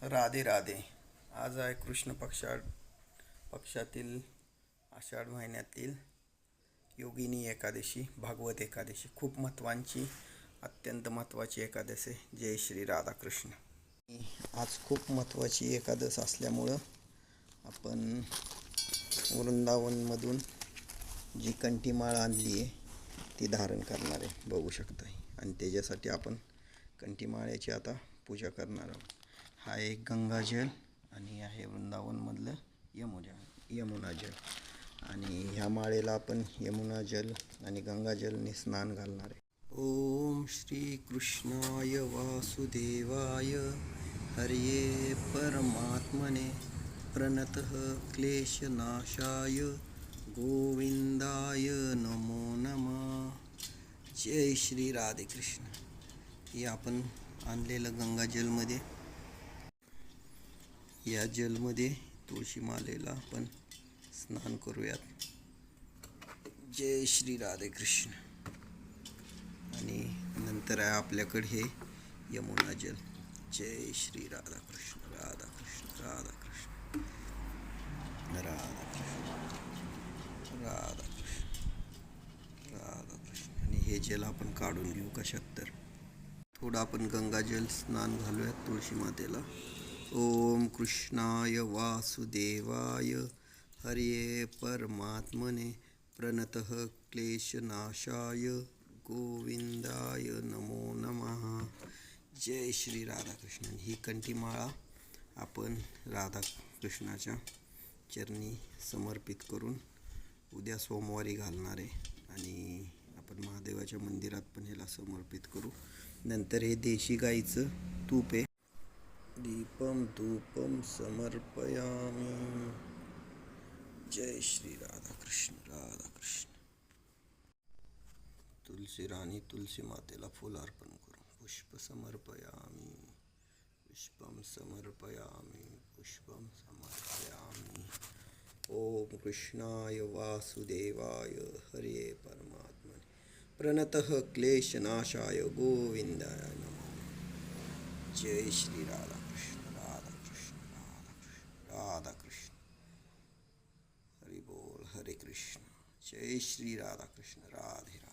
राधे राधे. आज आहे कृष्ण पक्षातील आषाढ महिन्यातील योगिनी एकादशी, भागवत एकादशी. खूप महत्त्वाची, अत्यंत महत्त्वाची एकादशी आहे. जय श्री राधाकृष्ण. आज खूप महत्त्वाची एकादश असल्यामुळं आपण वृंदावनमधून जी कंठीमाळ आणली आहे ती धारण करणार आहे, बघू शकता. आणि त्याच्यासाठी आपण कंठीमाळ्याची आता पूजा करणार आहोत. हा एक गंगाजल आणि आहे वृंदावनमधलं यमुना जल. आणि ह्या माळेला आपण यमुना जल आणि गंगाजलने स्नान घालणार आहे. ओम श्री कृष्णाय वासुदेवाय हरिये परमात्मने प्रणतः क्लेशनाशाय गोविंदाय नमो नमः. जय श्री राधे कृष्ण. हे आपण आणलेलं गंगाजलमध्ये, या जलमध्ये तुळशी मालेला आपण स्नान करूयात. जय श्री राधे कृष्ण. आणि नंतर आहे आपल्याकडे हे यमुना जल. जय श्री राधाकृष्ण राधाकृष्ण राधाकृष्ण राधाकृष्ण राधाकृष्ण राधाकृष्ण. आणि हे जल आपण काढून घेऊ कशात तर. थोडं आपण गंगाजल स्नान घालूयात तुळशी मातेला. ओम कृष्णाय वासुदेवाय हरिये परमात्मने प्रणतः क्लेशनाशाय गोविंदाय नमो नमः. जय श्री राधाकृष्ण. ही कंठीमाळा आपण राधाकृष्णाच्या चरणी समर्पित करून उद्या सोमवारी घालणार आहे. आणि आपण महादेवाच्या मंदिरात पण ह्याला समर्पित करू. नंतर हे देशी गाईचं तूप आहे. दीपम धूपम समर्पयामि. जय श्री राधाकृष्ण राधाकृष्ण. तुलसी राणी तुलसी मातेला फूल अर्पण करू. पुष्प समर्पयामि पुष्पम समर्पयामि पुष्पम समर्पयामि. ओम कृष्णाय वासुदेवाय हरिये परमात्मने प्रणतः क्लेशनाशाय गोविंदाय नमः. जय श्री राधाकृष्ण राधाकृष्ण राधाकृष्ण राधाकृष्ण. हरि बोल हरे कृष्ण. जय श्री राधाकृष्ण राधे राधे.